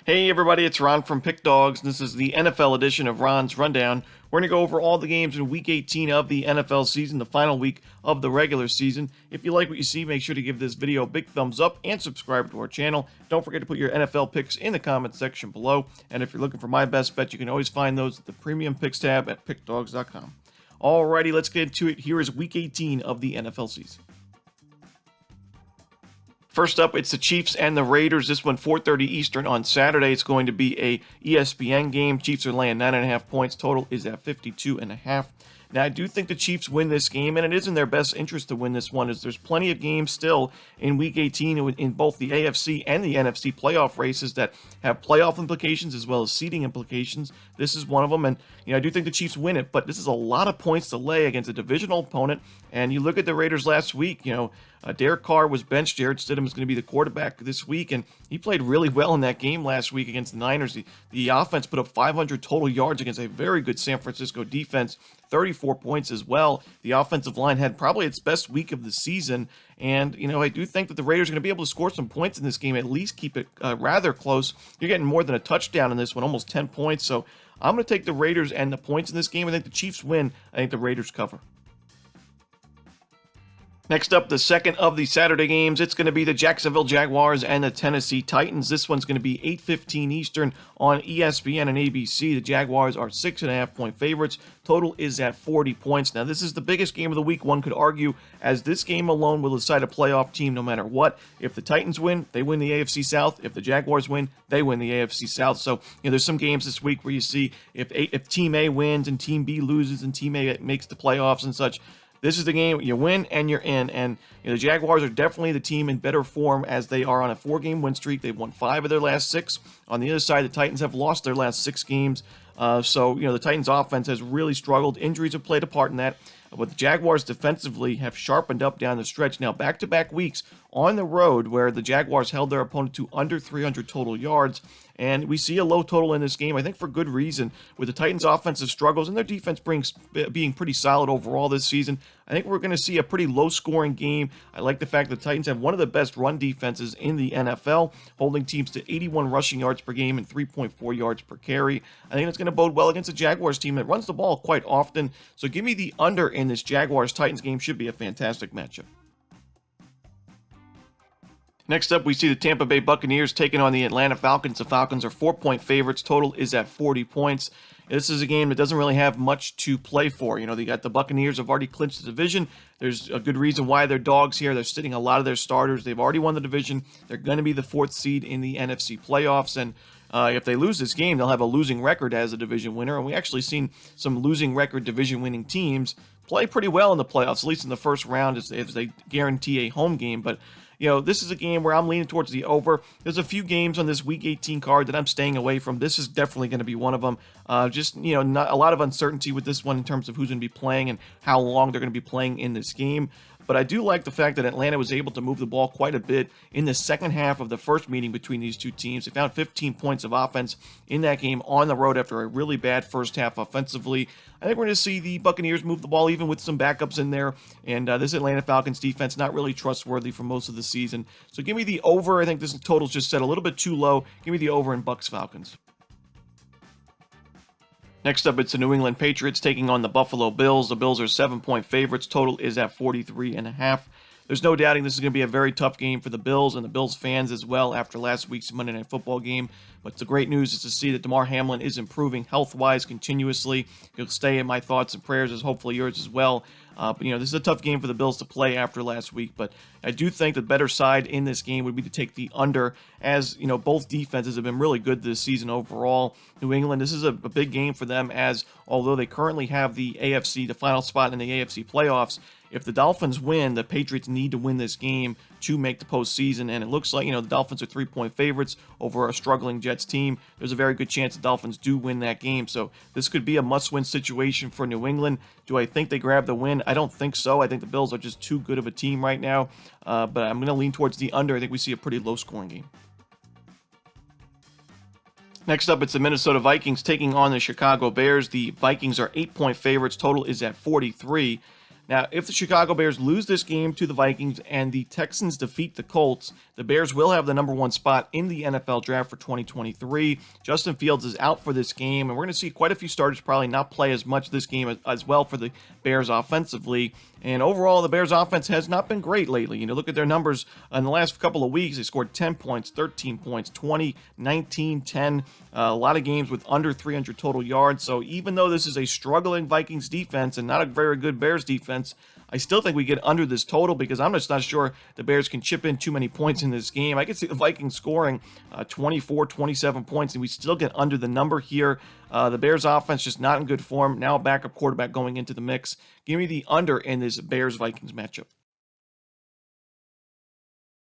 Hey everybody, it's Ron from Pick Dawgz. This is the NFL edition of Ron's Rundown. We're going to go over all the games in Week 18 of the NFL season, the final week of the regular season. If you like what you see, make sure to give this video a big thumbs up and subscribe to our channel. Don't forget to put your NFL picks in the comment section below. And if you're looking for my best bet, you can always find those at the Premium Picks tab at pickdawgz.com. Alrighty, let's get into it. Here is Week 18 of the NFL season. First up, it's the Chiefs and the Raiders. This one, 4:30 Eastern on Saturday. It's going to be a ESPN game. Chiefs are laying 9.5 points. Total is at 52.5. Now, I do think the Chiefs win this game, and it is in their best interest to win this one, as there's plenty of games still in Week 18 in both the AFC and the NFC playoff races that have playoff implications as well as seeding implications. This is one of them, and I do think the Chiefs win it, but this is a lot of points to lay against a divisional opponent. And you look at the Raiders last week, Derek Carr was benched. Jared Stidham is going to be the quarterback this week, and he played really well in that game last week against the Niners. The offense put up 500 total yards against a very good San Francisco defense, 34 points as well. The offensive line had probably its best week of the season, and I do think that the Raiders are going to be able to score some points in this game, at least keep it rather close. You're getting more than a touchdown in this one, almost 10 points, so I'm going to take the Raiders and the points in this game. I think the Chiefs win. I think the Raiders cover. Next up, the second of the Saturday games, it's going to be the Jacksonville Jaguars and the Tennessee Titans. This one's going to be 8:15 Eastern on ESPN and ABC. The Jaguars are 6.5-point favorites. Total is at 40 points. Now, this is the biggest game of the week, one could argue, as this game alone will decide a playoff team no matter what. If the Titans win, they win the AFC South. If the Jaguars win, they win the AFC South. So, there's some games this week where you see if Team A wins and Team B loses and Team A makes the playoffs and such. This is the game you win and you're in, and the Jaguars are definitely the team in better form as they are on a 4-game win streak. They've won 5 of their last 6. On the other side, the Titans have lost their last 6 games. So the Titans' offense has really struggled. Injuries have played a part in that. But the Jaguars defensively have sharpened up down the stretch. Now, back-to-back weeks on the road where the Jaguars held their opponent to under 300 total yards. And we see a low total in this game, I think for good reason. With the Titans' offensive struggles and their defense being pretty solid overall this season, I think we're going to see a pretty low-scoring game. I like the fact that the Titans have one of the best run defenses in the NFL, holding teams to 81 rushing yards per game and 3.4 yards per carry. I think it's going to bode well against a Jaguars team that runs the ball quite often. So give me the under in this Jaguars-Titans game. Should be a fantastic matchup. Next up, we see the Tampa Bay Buccaneers taking on the Atlanta Falcons. The Falcons are 4-point favorites. Total is at 40 points. This is a game that doesn't really have much to play for. They got the Buccaneers have already clinched the division. There's a good reason why they're dogs here. They're sitting a lot of their starters. They've already won the division. They're going to be the 4th seed in the NFC playoffs. And if they lose this game, they'll have a losing record as a division winner. And we actually seen some losing record division-winning teams play pretty well in the playoffs, at least in the first round, as they guarantee a home game. But this is a game where I'm leaning towards the over. There's a few games on this Week 18 card that I'm staying away from. This is definitely going to be one of them. Not a lot of uncertainty with this one in terms of who's going to be playing and how long they're going to be playing in this game. But I do like the fact that Atlanta was able to move the ball quite a bit in the second half of the first meeting between these two teams. They found 15 points of offense in that game on the road after a really bad first half offensively. I think we're going to see the Buccaneers move the ball even with some backups in there. And this Atlanta Falcons defense not really trustworthy for most of the season. So give me the over. I think this total's just set a little bit too low. Give me the over in Bucs Falcons. Next up, it's the New England Patriots taking on the Buffalo Bills. The Bills are 7-point favorites. Total is at 43.5. There's no doubting this is going to be a very tough game for the Bills and the Bills fans as well after last week's Monday Night Football game. But the great news is to see that Damar Hamlin is improving health-wise continuously. He'll stay in my thoughts and prayers, as hopefully yours as well. This is a tough game for the Bills to play after last week, but I do think the better side in this game would be to take the under, as both defenses have been really good this season overall. New England, this is a big game for them, as although they currently have the final spot in the AFC playoffs, if the Dolphins win, the Patriots need to win this game to make the postseason, and it looks like, the Dolphins are 3-point favorites over a struggling Jets team. There's a very good chance the Dolphins do win that game, so this could be a must-win situation for New England. Do I think they grab the win? I don't think so. I think the Bills are just too good of a team right now, but I'm going to lean towards the under. I think we see a pretty low-scoring game. Next up, it's the Minnesota Vikings taking on the Chicago Bears. The Vikings are 8-point favorites. Total is at 43. Now, if the Chicago Bears lose this game to the Vikings and the Texans defeat the Colts, the Bears will have the number 1 spot in the NFL draft for 2023. Justin Fields is out for this game, and we're going to see quite a few starters probably not play as much this game as well for the Bears offensively. And overall, the Bears offense has not been great lately. Look at their numbers in the last couple of weeks. They scored 10 points, 13 points, 20, 19, 10. A lot of games with under 300 total yards. So even though this is a struggling Vikings defense and not a very good Bears defense, I still think we get under this total because I'm just not sure the Bears can chip in too many points in this game. I could see the Vikings scoring 24, 27 points, and we still get under the number here. The Bears offense just not in good form. Now a backup quarterback going into the mix. Give me the under in this Bears-Vikings matchup.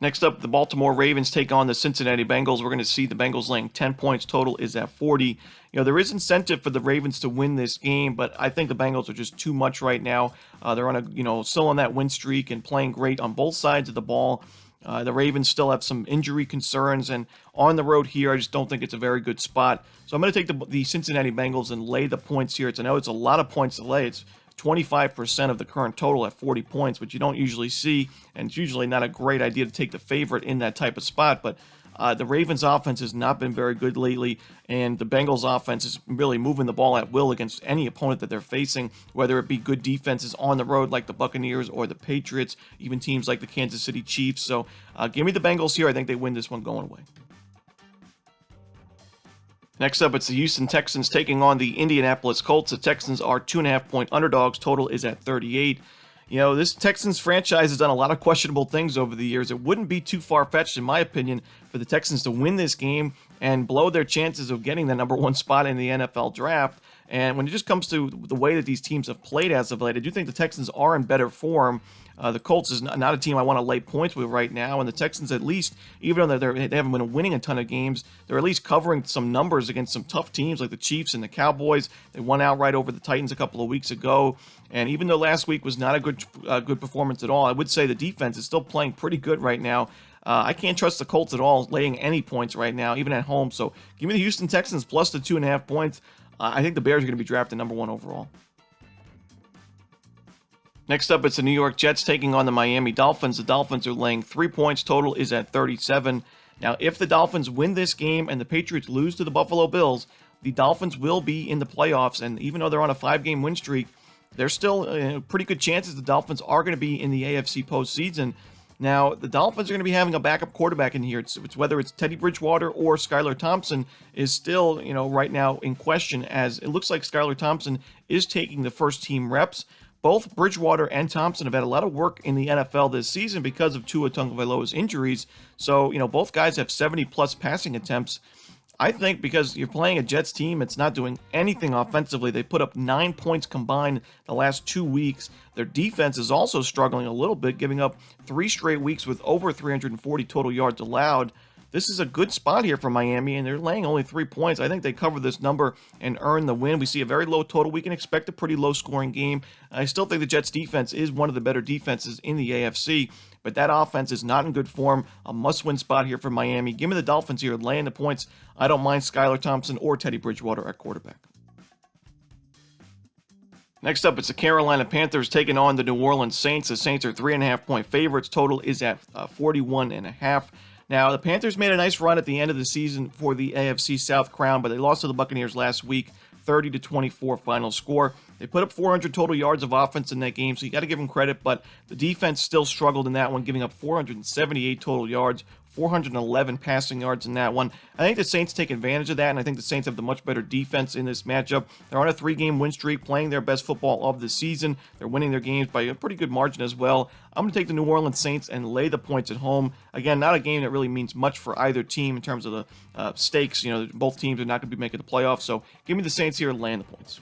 Next up, the Baltimore Ravens take on the Cincinnati Bengals. We're going to see the Bengals laying 10 points. Total is at 40. There is incentive for the Ravens to win this game, but I think the Bengals are just too much right now. They're on still on that win streak and playing great on both sides of the ball. The Ravens still have some injury concerns, and on the road here, I just don't think it's a very good spot. So I'm going to take the Cincinnati Bengals and lay the points here. I know it's a lot of points to lay. It's 25% of the current total at 40 points, which you don't usually see, and it's usually not a great idea to take the favorite in that type of spot, but the Ravens offense has not been very good lately, and the Bengals offense is really moving the ball at will against any opponent that they're facing, whether it be good defenses on the road like the Buccaneers or the Patriots, even teams like the Kansas City Chiefs. So give me the Bengals here. I think they win this one going away. Next up, it's the Houston Texans taking on the Indianapolis Colts. The Texans are 2.5-point underdogs. Total is at 38. This Texans franchise has done a lot of questionable things over the years. It wouldn't be too far-fetched, in my opinion, for the Texans to win this game and blow their chances of getting the number 1 spot in the NFL draft. And when it just comes to the way that these teams have played as of late, I do think the Texans are in better form. The Colts is not a team I want to lay points with right now, and the Texans, at least, even though they haven't been winning a ton of games, they're at least covering some numbers against some tough teams like the Chiefs and the Cowboys. They won outright over the Titans a couple of weeks ago, and even though last week was not a good performance at all, I would say the defense is still playing pretty good right now. I can't trust the Colts at all laying any points right now, even at home. So give me the Houston Texans plus the 2.5 points. I think the Bears are going to be drafted number 1 overall. Next up, it's the New York Jets taking on the Miami Dolphins. The Dolphins are laying 3 points. Total is at 37. Now, if the Dolphins win this game and the Patriots lose to the Buffalo Bills, the Dolphins will be in the playoffs. And even though they're on a 5-game win streak, there's still pretty good chances the Dolphins are going to be in the AFC postseason. Now, the Dolphins are going to be having a backup quarterback in here. It's whether it's Teddy Bridgewater or Skylar Thompson is still, right now in question, as it looks like Skylar Thompson is taking the first-team reps. Both Bridgewater and Thompson have had a lot of work in the NFL this season because of Tua Tagovailoa's injuries. So, both guys have 70-plus passing attempts. I think because you're playing a Jets team, it's not doing anything offensively. They put up 9 points combined the last 2 weeks. Their defense is also struggling a little bit, giving up 3 straight weeks with over 340 total yards allowed. This is a good spot here for Miami, and they're laying only 3 points. I think they cover this number and earn the win. We see a very low total. We can expect a pretty low-scoring game. I still think the Jets' defense is one of the better defenses in the AFC, but that offense is not in good form. A must-win spot here for Miami. Give me the Dolphins here, laying the points. I don't mind Skylar Thompson or Teddy Bridgewater at quarterback. Next up, it's the Carolina Panthers taking on the New Orleans Saints. The Saints are 3.5-point favorites. Total is at 41.5. Now, the Panthers made a nice run at the end of the season for the AFC South crown, but they lost to the Buccaneers last week, 30-24 final score. They put up 400 total yards of offense in that game, so you got to give them credit, but the defense still struggled in that one, giving up 478 total yards, 411 passing yards in that one. I think the Saints take advantage of that, and I think the Saints have the much better defense in this matchup. They're on a 3-game win streak, playing their best football of the season. They're winning their games by a pretty good margin as well. I'm going to take the New Orleans Saints and lay the points at home. Again, not a game that really means much for either team in terms of the stakes. Both teams are not going to be making the playoffs, so give me the Saints here and laying the points.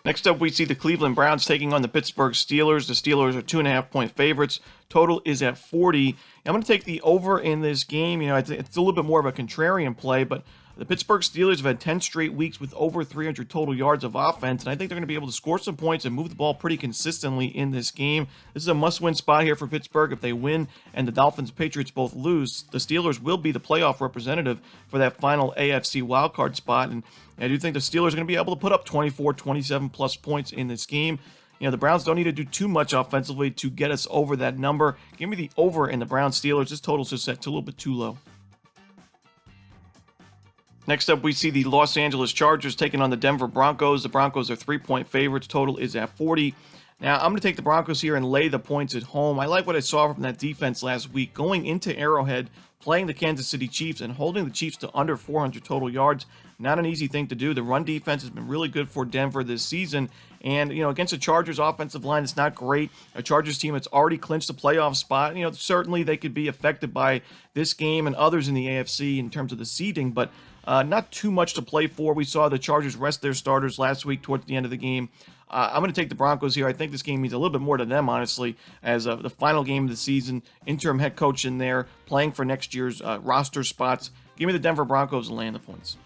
Next up, we see the Cleveland Browns taking on the Pittsburgh Steelers. The Steelers are 2.5-point favorites. Total is at 40. I'm going to take the over in this game. It's a little bit more of a contrarian play, but The Pittsburgh Steelers have had 10 straight weeks with over 300 total yards of offense, and I think they're going to be able to score some points and move the ball pretty consistently in this game. This is a must-win spot here for Pittsburgh. If they win and the Dolphins and Patriots both lose, the Steelers will be the playoff representative for that final AFC wildcard spot, and I do think the Steelers are going to be able to put up 24, 27 plus points in this game. The Browns don't need to do too much offensively to get us over that number. Give me the over in the Browns-Steelers. This total's just set to a little bit too low. Next up, we see the Los Angeles Chargers taking on the Denver Broncos. The Broncos are 3-point favorites. Total is at 40. Now, I'm going to take the Broncos here and lay the points at home. I like what I saw from that defense last week, going into Arrowhead, playing the Kansas City Chiefs, and holding the Chiefs to under 400 total yards. Not an easy thing to do. The run defense has been really good for Denver this season. And, against the Chargers offensive line, it's not great. A Chargers team that's already clinched a playoff spot. Certainly they could be affected by this game and others in the AFC in terms of the seeding, but not too much to play for. We saw the Chargers rest their starters last week towards the end of the game. I'm going to take the Broncos here. I think this game means a little bit more to them, honestly, as the final game of the season. Interim head coach in there, playing for next year's roster spots. Give me the Denver Broncos and laying the points.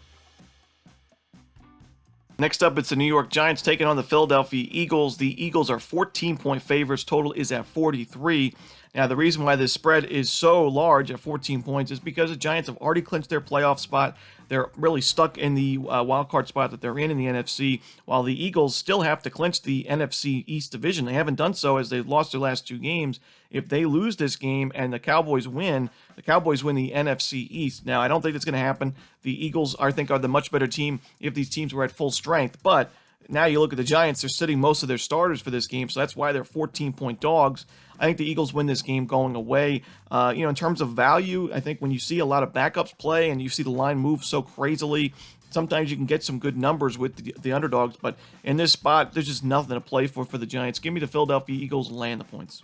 Next up, it's the New York Giants taking on the Philadelphia Eagles. The Eagles are 14-point favorites. Total is at 43. Now, the reason why this spread is so large at 14 points is because the Giants have already clinched their playoff spot. They're really stuck in the wildcard spot that they're in the NFC, while the Eagles still have to clinch the NFC East division. They haven't done so as they've lost their last two games. If they lose this game and the Cowboys win the NFC East. Now, I don't think it's going to happen. The Eagles, I think, are the much better team if these teams were at full strength, but now you look at the Giants, they're sitting most of their starters for this game, so that's why they're 14-point dogs. I think the Eagles win this game going away. In terms of value, I think when you see a lot of backups play and you see the line move so crazily, sometimes you can get some good numbers with the underdogs, but in this spot, there's just nothing to play for the Giants. Give me the Philadelphia Eagles and laying the points.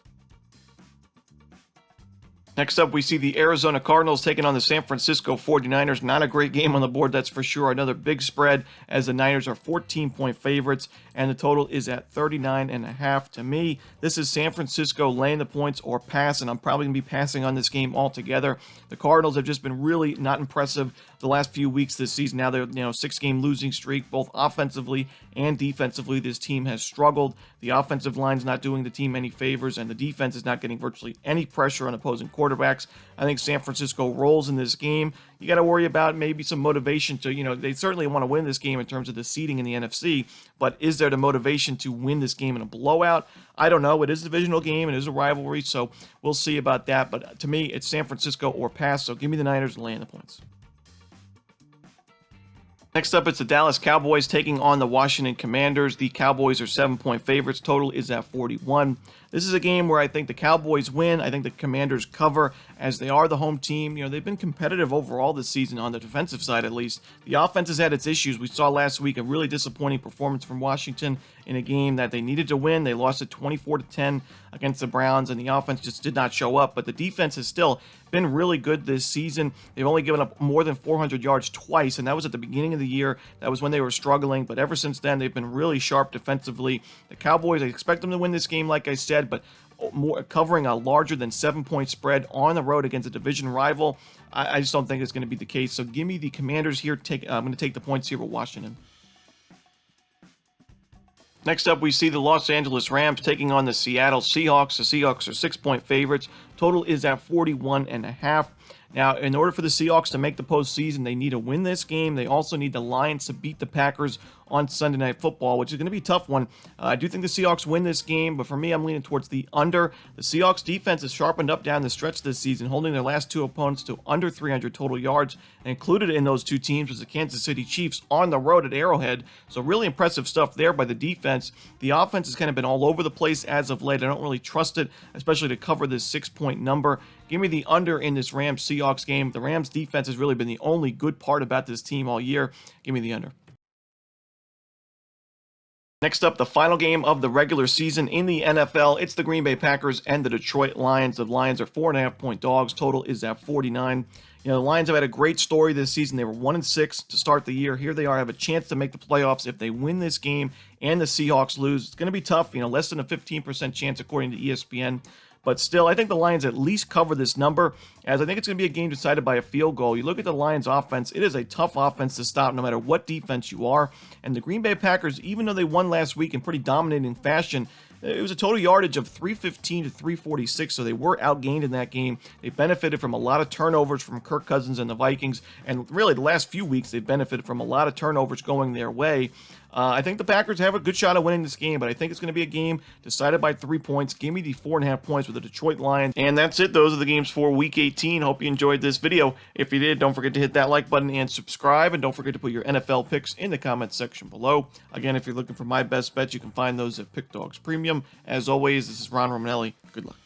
Next up, we see the Arizona Cardinals taking on the San Francisco 49ers. Not a great game on the board, that's for sure. Another big spread as the Niners are 14-point favorites, and the total is at 39.5. To me, this is San Francisco laying the points or pass, and I'm probably going to be passing on this game altogether. The Cardinals have just been really not impressive the last few weeks this season. Now they're 6-game losing streak, both offensively and defensively. This team has struggled. The offensive line's not doing the team any favors, and the defense is not getting virtually any pressure on opposing quarterbacks. I think San Francisco rolls in this game. You got to worry about maybe some motivation to, they certainly want to win this game in terms of the seeding in the NFC, but is there the motivation to win this game in a blowout? I don't know. It is a divisional game. It is a rivalry, so we'll see about that. But to me, it's San Francisco or pass, so give me the Niners and laying the points. Next up, it's the Dallas Cowboys taking on the Washington Commanders. The Cowboys are 7-point favorites. Total is at 41. This is a game where I think the Cowboys win. I think the Commanders cover as they are the home team. They've been competitive overall this season on the defensive side at least. The offense has had its issues. We saw last week a really disappointing performance from Washington in a game that they needed to win. They lost it 24-10 against the Browns, and the offense just did not show up. But the defense has still been really good this season. They've only given up more than 400 yards twice, and that was at the beginning of the year. That was when they were struggling, but ever since then, they've been really sharp defensively. The Cowboys, I expect them to win this game, like I said, but covering a larger than 7-point spread on the road against a division rival, I just don't think it's going to be the case. So give me the Commanders here. I'm going to take the points here with Washington. Next up, we see the Los Angeles Rams taking on the Seattle Seahawks. The Seahawks are 6-point favorites. Total is at 41.5. Now, in order for the Seahawks to make the postseason, they need to win this game. They also need the Lions to beat the Packers on Sunday Night Football, which is going to be a tough one. I do think the Seahawks win this game, but for me, I'm leaning towards the under. The Seahawks defense has sharpened up down the stretch this season, holding their last two opponents to under 300 total yards. And included in those two teams was the Kansas City Chiefs on the road at Arrowhead. So really impressive stuff there by the defense. The offense has kind of been all over the place as of late. I don't really trust it, especially to cover this 6-point number. Give me the under in this Rams-Seahawks game. The Rams defense has really been the only good part about this team all year. Give me the under. Next up, the final game of the regular season in the NFL. It's the Green Bay Packers and the Detroit Lions. The Lions are 4.5-point dogs. Total is at 49. The Lions have had a great story this season. They were 1-6 to start the year. Here they are, have a chance to make the playoffs if they win this game and the Seahawks lose. It's going to be tough, less than a 15% chance according to ESPN. But still, I think the Lions at least cover this number, as I think it's going to be a game decided by a field goal. You look at the Lions offense, it is a tough offense to stop no matter what defense you are. And the Green Bay Packers, even though they won last week in pretty dominating fashion, it was a total yardage of 315 to 346, so they were outgained in that game. They benefited from a lot of turnovers from Kirk Cousins and the Vikings, and really the last few weeks they've benefited from a lot of turnovers going their way. I think the Packers have a good shot at winning this game, but I think it's going to be a game decided by 3 points. Give me the 4.5 points with the Detroit Lions. And that's it. Those are the games for Week 18. Hope you enjoyed this video. If you did, don't forget to hit that like button and subscribe. And don't forget to put your NFL picks in the comments section below. Again, if you're looking for my best bets, you can find those at Pick Dawgz Premium. As always, this is Ron Romanelli. Good luck.